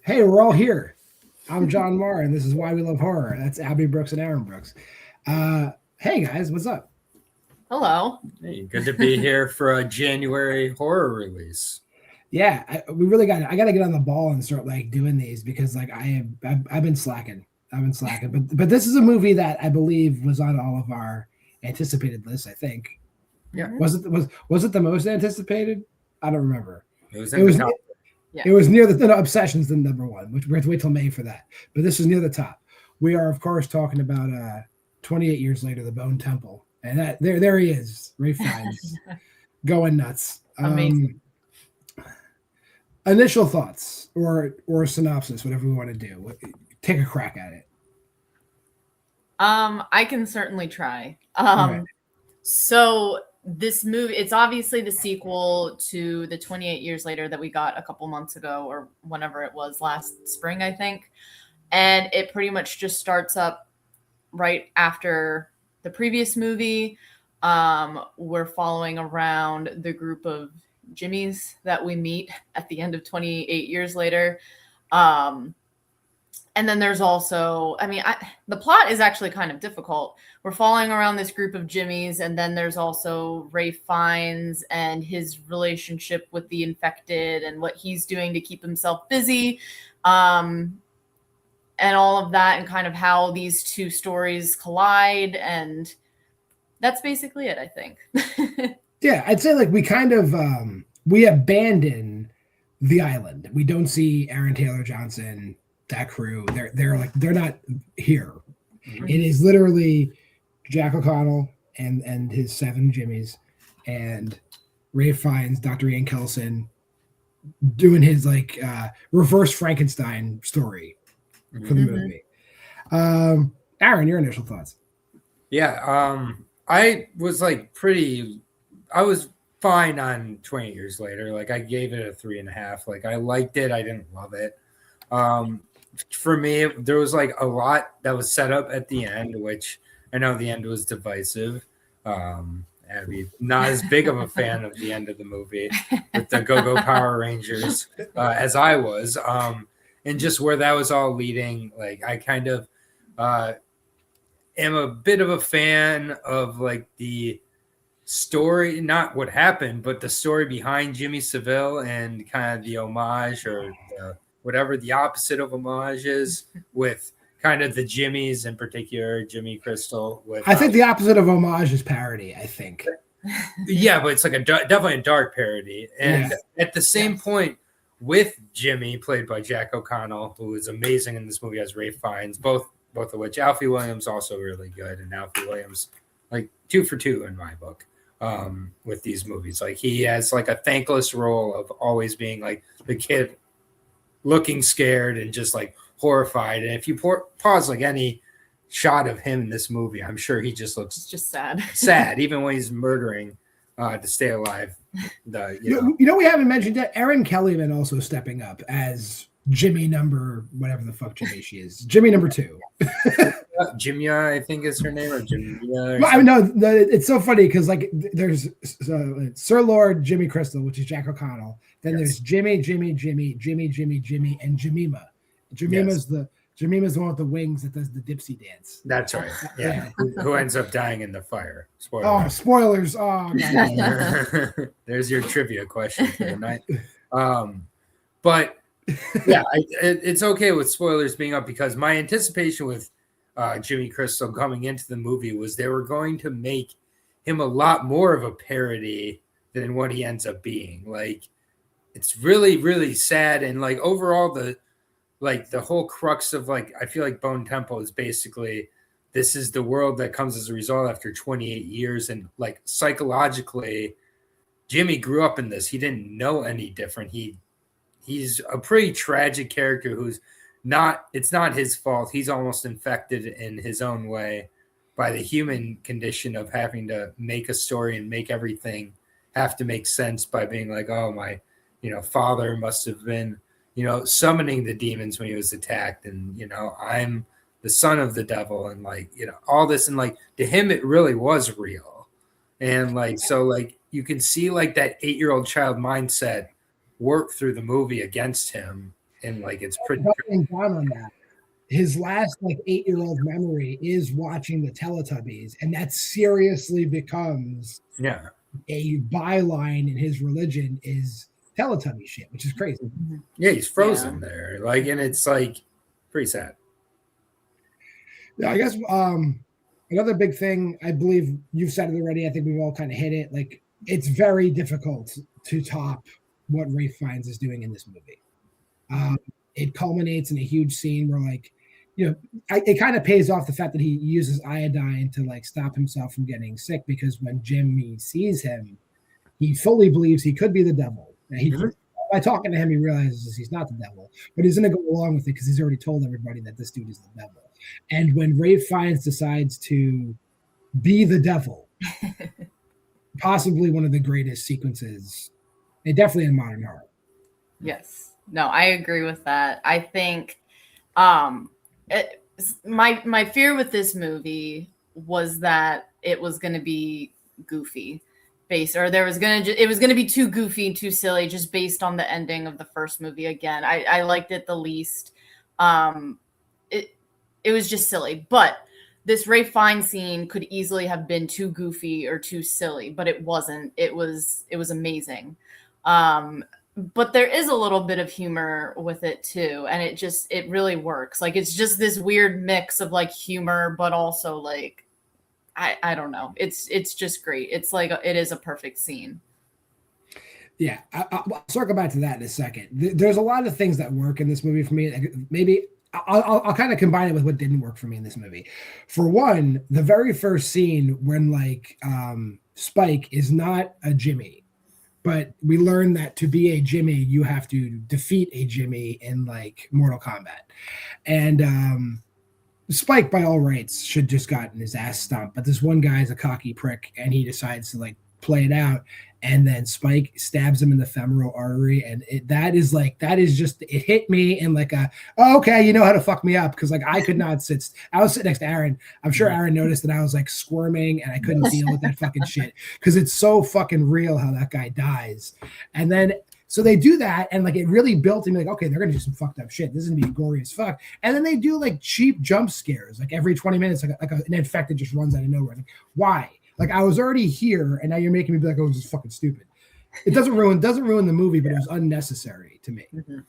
Hey, we're all here. I'm John Marr, and this is Why We Love Horror. That's Abby Brooks and Aaron Brooks. Hey, guys, what's up? Hello. Hey, good to be here for a January horror release. Yeah, we really got. I got to get on the ball and start like doing these because like I've been slacking. But this is a movie that I believe was on all of our anticipated lists. I think. Yeah. Was it the most anticipated? I don't remember. It was top. It was near the Obsession's the number one, which we have to wait till May for that. But this is near the top. We are, of course, talking about 28 years later, the Bone Temple, and that there he is, Ralph Fiennes, going nuts. Amazing. Initial thoughts or synopsis, whatever we want to do. Take a crack at it. I can certainly try. Right. So this movie, it's obviously the sequel to the 28 years later that we got a couple months ago, or whenever it was, last spring, I think. And it pretty much just starts up right after the previous movie. We're following around the group of Jimmies that we meet at the end of 28 years later. And then there's also, the plot is actually kind of difficult. We're following around this group of Jimmies, and then there's also Ralph Fiennes and his relationship with the infected and what he's doing to keep himself busy, and all of that, and kind of how these two stories collide. And that's basically it, I think. Yeah, I'd say like we kind of we abandon the island. We don't see Aaron Taylor Johnson, that crew. They're not here. Mm-hmm. It is literally Jack O'Connell and his 7 Jimmies and Ralph Fiennes, Dr. Ian Kelson doing his like reverse Frankenstein story for the movie. Aaron, your initial thoughts? Yeah, I was I was fine on 20 years later. Like I gave it a 3.5. Like I liked it. I didn't love it. For me, there was like a lot that was set up at the end, which I know the end was divisive. Abby, not as big of a fan of the end of the movie with the Go-Go Power Rangers as I was. And just where that was all leading, like I kind of am a bit of a fan of like the story, not what happened, but the story behind Jimmy Savile and kind of the homage or whatever the opposite of homage is with kind of the Jimmies, in particular, Jimmy Crystal. I think the opposite of homage is parody, I think. Yeah, but it's like definitely a dark parody. And at the same point with Jimmy, played by Jack O'Connell, who is amazing in this movie as Ralph Fiennes, both of which Alfie Williams also really good. And Alfie Williams, like 2 for 2 in my book. With these movies, like he has like a thankless role of always being like the kid looking scared and just like horrified. And if you pause like any shot of him in this movie, I'm sure he just looks just sad, even when he's murdering to stay alive. You know, we haven't mentioned that Erin Kellyman also stepping up as Jimmy number whatever the fuck Jimmy she is. Jimmy number 2. Jimmia, I think is her name, or Jimmia. Well, I know it's so funny because like there's Sir Lord Jimmy Crystal, which is Jack O'Connell. Then there's Jimmy, and Jimmima. Jimima's the one with the wings that does the dipsy dance. That's right. Yeah. Who ends up dying in the fire. Spoiler. Oh, spoilers. Oh, God. There's your trivia question for the night. But yeah, it's okay with spoilers being up because my anticipation with Jimmy Crystal coming into the movie was they were going to make him a lot more of a parody than what he ends up being. Like, it's really, really sad. And like overall, the whole crux of like, I feel like Bone Temple is basically, this is the world that comes as a result after 28 years. And like psychologically, Jimmy grew up in this. He didn't know any different. He's a pretty tragic character who's it's not his fault. He's almost infected in his own way by the human condition of having to make a story and make everything have to make sense by being like, oh, my, father must have been, summoning the demons when he was attacked. And, I'm the son of the devil and like, all this. And like, to him, it really was real. And like, so like, you can see like that 8-year-old child mindset work through the movie against him. and like it's pretty. Doubling down on that, his last like 8-year-old memory is watching the Teletubbies, and that seriously becomes a byline in his religion is Teletubby shit, which is crazy. Yeah, he's frozen there, like, and it's like pretty sad. Yeah, I guess another big thing, I believe you've said it already. I think we've all kind of hit it. Like, it's very difficult to top what Ralph Fiennes is doing in this movie. It culminates in a huge scene where, like, you know, it kind of pays off the fact that he uses iodine to like stop himself from getting sick, because when Jimmy sees him, he fully believes he could be the devil. And by talking to him, he realizes he's not the devil, but he's going to go along with it because he's already told everybody that this dude is the devil. And when Ralph Fiennes decides to be the devil, possibly one of the greatest sequences, definitely in modern horror. Yes. No, I agree with that. I think my fear with this movie was that it was going to be goofy based, or it was going to be too goofy and too silly just based on the ending of the first movie. Again, I liked it the least. It was just silly, but this Ralph Fiennes scene could easily have been too goofy or too silly, but it wasn't. It was amazing. But there is a little bit of humor with it too, and it really works. Like, it's just this weird mix of like humor, but also like I don't know. It's just great. It's like it is a perfect scene. Yeah, I'll circle back to that in a second. There's a lot of things that work in this movie for me. Maybe I'll kind of combine it with what didn't work for me in this movie. For one, the very first scene when like Spike is not a Jimmy, but we learn that to be a Jimmy, you have to defeat a Jimmy in like Mortal Kombat. And Spike, by all rights, should just gotten his ass stomped. But this one guy's a cocky prick, and he decides to like play it out. And then Spike stabs him in the femoral artery, and that is just, it hit me in like okay, you know how to fuck me up, because like I could not sit. I was sitting next to Aaron. I'm sure Aaron noticed that I was like squirming, and I couldn't deal with that fucking shit because it's so fucking real how that guy dies. And then so they do that, and like it really built in me, like, okay, they're gonna do some fucked up shit. This is gonna be gory as fuck. And then they do like cheap jump scares, like every 20 minutes, like an infected just runs out of nowhere. Like, why? Like, I was already here, and now you're making me be like, oh, this is fucking stupid. It doesn't ruin the movie, but it was unnecessary to me. Mm-hmm.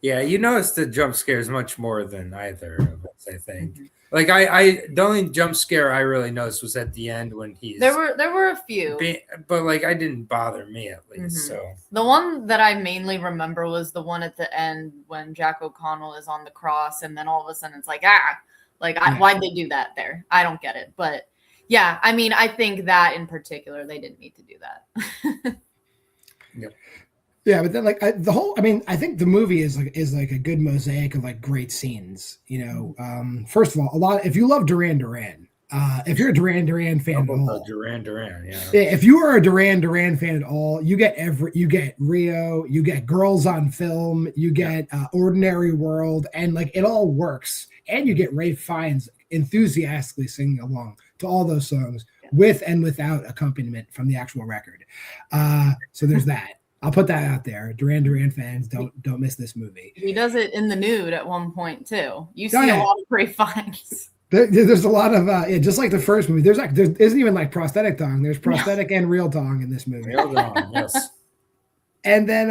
Yeah, you notice the jump scares much more than either of us, I think. Mm-hmm. Like the only jump scare I really noticed was at the end when he's there were a few, but like I didn't bother me at least. Mm-hmm. So the one that I mainly remember was the one at the end when Jack O'Connell is on the cross, and then all of a sudden it's like why'd they do that there? I don't get it, but. Yeah, I mean, I think that in particular, they didn't need to do that. Yep. Yeah, but then like I think the movie is like a good mosaic of like great scenes. You know, first of all, if you love Duran Duran, if you're a Duran Duran fan at all, if you are a Duran Duran fan at all, you get Rio, you get Girls on Film, you get Ordinary World, and like it all works, and you get Ralph Fiennes enthusiastically singing along to all those songs with and without accompaniment from the actual record. So there's that. I'll put that out there. Duran Duran fans, don't miss this movie. He does it in the nude at one point too. You see a lot of Ralph Fiennes. There's a lot of just like the first movie. There isn't even like prosthetic tongue. There's prosthetic and real tongue in this movie. Real tongue, yes. And then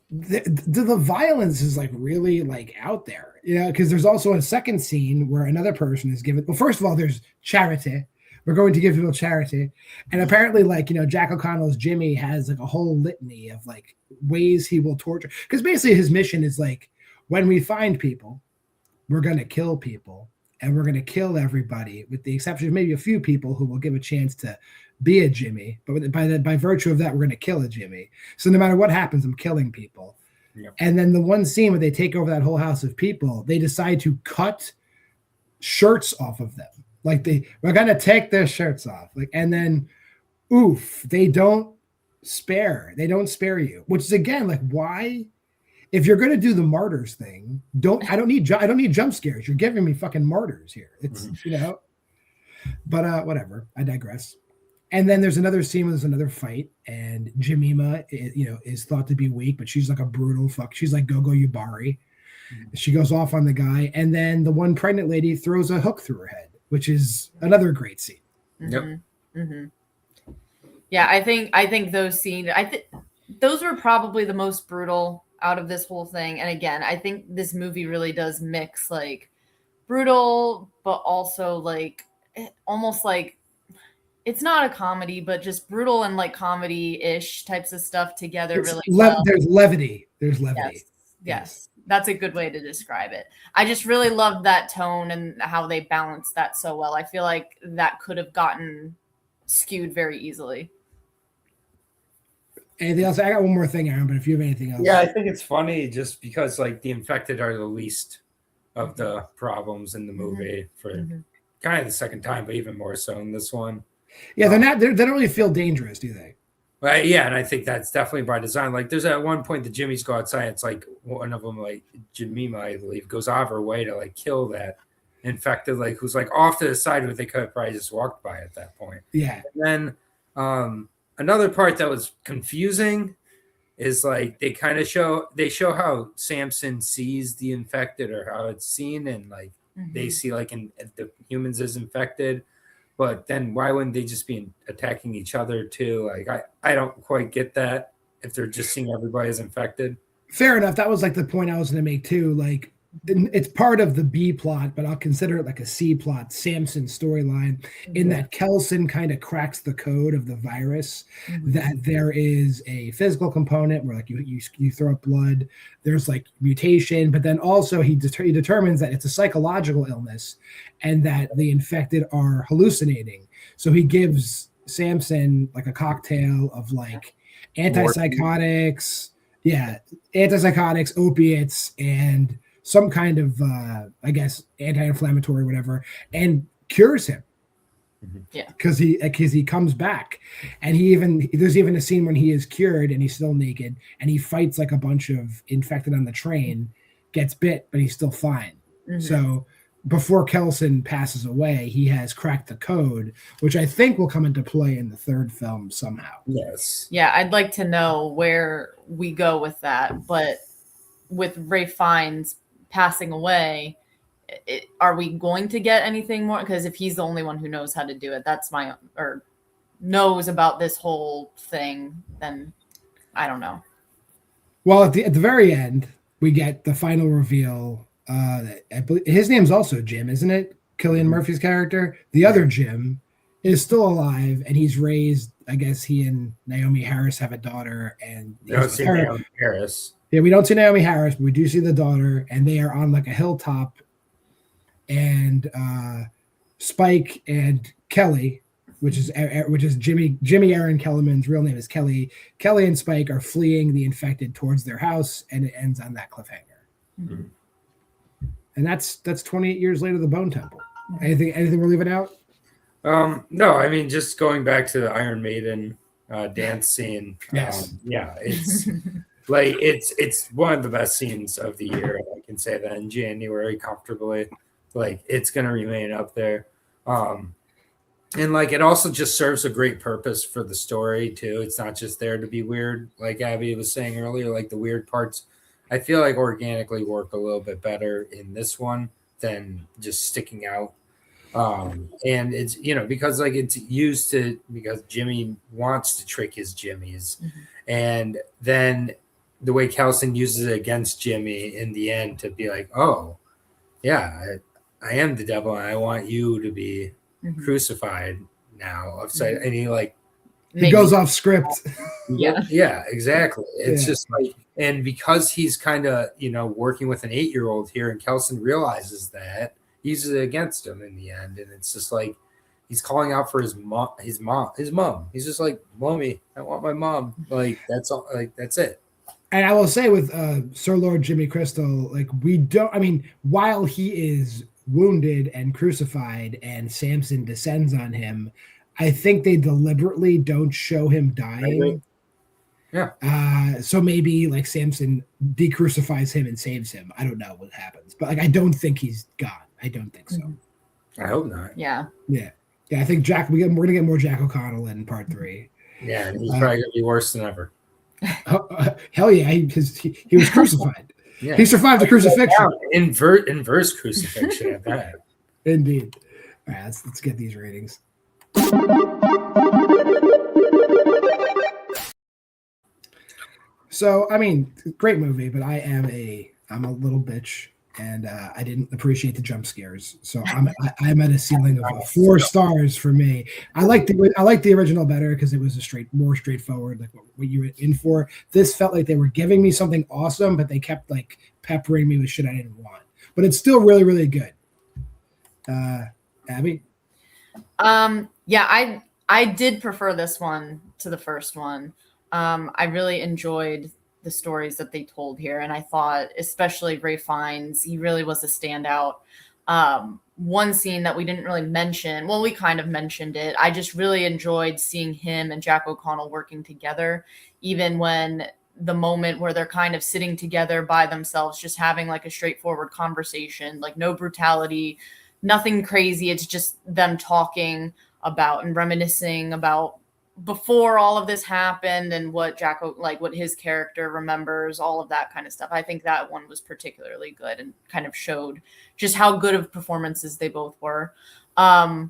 the violence is like really like out there, you know, because there's also a second scene where another person is given. Well, first of all, there's charity. We're going to give people charity, and apparently, like, you know, Jack O'Connell's Jimmy has like a whole litany of like ways he will torture. Because basically, his mission is like, when we find people, we're going to kill people, and we're going to kill everybody, with the exception of maybe a few people who will give a chance to be a Jimmy, but by virtue of that, we're going to kill a Jimmy. So no matter what happens, I'm killing people. Yep. And then the one scene where they take over that whole house of people, they decide to cut shirts off of them. Like we're going to take their shirts off. Like, and then, oof, they don't spare you, which is again, like, why? If you're going to do the martyrs thing, I don't need jump scares. You're giving me fucking martyrs here. It's, you know, but whatever. I digress. And then there's another scene where there's another fight, and Jimmima, you know, is thought to be weak, but she's like a brutal fuck. She's like Gogo Yubari. She goes off on the guy, and then the one pregnant lady throws a hook through her head, which is another great scene. Yep. Yeah, I think those scenes, those were probably the most brutal out of this whole thing. And again, I think this movie really does mix like brutal, but also like almost like it's not a comedy, but just brutal and like comedy-ish types of stuff together really well. There's levity. There's levity. Yes. That's a good way to describe it. I just really loved that tone and how they balanced that so well. I feel like that could have gotten skewed very easily. Anything else? I got one more thing, Aaron, but if you have anything else. Yeah, I think it's funny just because like the infected are the least of the problems in the movie for kind of the second time, but even more so in this one. Yeah, they don't really feel dangerous, do they? Right, yeah, and I think that's definitely by design. Like, there's at one point the Jimmies go outside. It's like one of them, like Jimmima, I believe, goes out of her way to like kill that infected, like who's like off to the side, where they could have probably just walked by at that point. Yeah. And then another part that was confusing is like they show how Samson sees the infected or how it's seen, and like they see like the humans as infected. But then why wouldn't they just be attacking each other too? Like I don't quite get that if they're just seeing everybody as infected. Fair enough. That was like the point I was going to make too. Like it's part of the B plot, but I'll consider it like a C plot, Samson storyline, in that Kelson kind of cracks the code of the virus, that there is a physical component where like you throw up blood, there's like mutation, but then also he determines that it's a psychological illness and that the infected are hallucinating. So he gives Samson like a cocktail of like antipsychotics, opiates, and some kind of, I guess, anti-inflammatory, whatever, and cures him. Because he comes back, and there's even a scene when he is cured and he's still naked, and he fights like a bunch of infected on the train, gets bit, but he's still fine. So before Kelson passes away, he has cracked the code, which I think will come into play in the third film somehow. Yes. Yeah, I'd like to know where we go with that, but with Ralph Fiennes passing away, are we going to get anything more? Because if he's the only one who knows how to do it, or knows about this whole thing, then I don't know. Well, at the very end, we get the final reveal. I believe his name's also Jim, isn't it? Cillian Murphy's character. The other Jim is still alive, and he's raised. I guess he and Naomi Harris have a daughter, and Naomi Harris. Yeah, we don't see Naomi Harris, but we do see the daughter, and they are on like a hilltop. And Spike and Kelly, which is Jimmy Aaron Kellerman's real name is Kelly. Kelly and Spike are fleeing the infected towards their house, and it ends on that cliffhanger. And that's 28 years later, the Bone Temple. Anything we're leaving out? No, I mean, just going back to the Iron Maiden dance scene. Yes. It's like it's one of the best scenes of the year. I can say that in January comfortably. Like it's gonna remain up there. And like it also just serves a great purpose for the story too. It's not just there to be weird, like Abby was saying earlier, like the weird parts I feel like organically work a little bit better in this one than just sticking out. And it's, because like it's used to, because Jimmy wants to trick his Jimmies. And then the way Kelson uses it against Jimmy in the end to be like, oh yeah, I am the devil and I want you to be crucified now. And he goes off script. Yeah, exactly. It's just like, and because he's kind of, working with an 8-year-old here, and Kelson realizes that, he uses it against him in the end. And it's just like, he's calling out for his mom. He's just like, Mommy, I want my mom. Like, that's all, like, that's it. And I will say with Sir Lord Jimmy Crystal, like while he is wounded and crucified and Samson descends on him, I think they deliberately don't show him dying. Yeah. So maybe like Samson decrucifies him and saves him. I don't know what happens, but like I don't think he's gone. I don't think so. I hope not. Yeah. I think we're gonna get more Jack O'Connell in part 3. Yeah, and he's probably gonna be worse than ever. Hell yeah, he was crucified. Yeah. He survived the crucifixion. Inverse crucifixion at that. Indeed. All right, let's get these ratings. So, I mean, great movie, but I'm a little bitch, and I didn't appreciate the jump scares. So I'm at a ceiling of 4 stars for me. I like the original better because it was more straightforward, like what you were in for. This felt like they were giving me something awesome, but they kept like peppering me with shit I didn't want. But it's still really, really good. Abby? Yeah, I did prefer this one to the first one. I really enjoyed the stories that they told here, and I thought, especially Ray Fiennes, he really was a standout. One scene that we didn't really mention, well, we kind of mentioned it. I just really enjoyed seeing him and Jack O'Connell working together, even when the moment where they're kind of sitting together by themselves, just having like a straightforward conversation, like no brutality, nothing crazy. It's just them talking about and reminiscing about before all of this happened and what what his character remembers, all of that kind of stuff. I think that one was particularly good and kind of showed just how good of performances they both were. But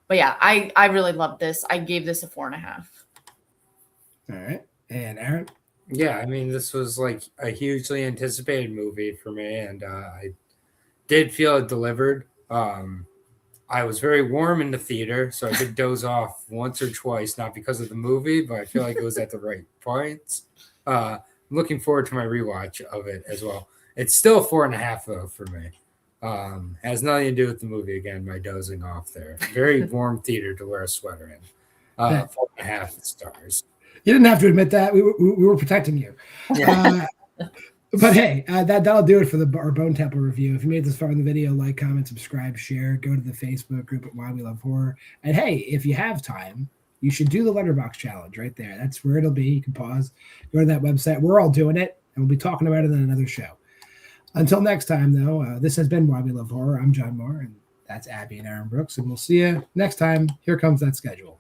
yeah, I really loved this. I gave this a 4.5. All right. And Aaron? Yeah, I mean, this was like a hugely anticipated movie for me, and I did feel it delivered. I was very warm in the theater, so I did doze off once or twice, not because of the movie, but I feel like it was at the right points. Looking forward to my rewatch of it as well. It's still 4.5 though for me. Has nothing to do with the movie again, my dozing off there. Very warm theater to wear a sweater in. 4.5 stars. You didn't have to admit that. We were protecting you. Yeah. But hey, that'll do it for our Bone Temple review. If you made this far in the video, like, comment, subscribe, share, go to the Facebook group at Why We Love Horror. And hey, if you have time, you should do the Letterboxd challenge right there. That's where it'll be. You can pause, go to that website. We're all doing it, and we'll be talking about it in another show. Until next time, though, this has been Why We Love Horror. I'm John Moore, and that's Abby and Aaron Brooks, and we'll see you next time. Here comes that schedule.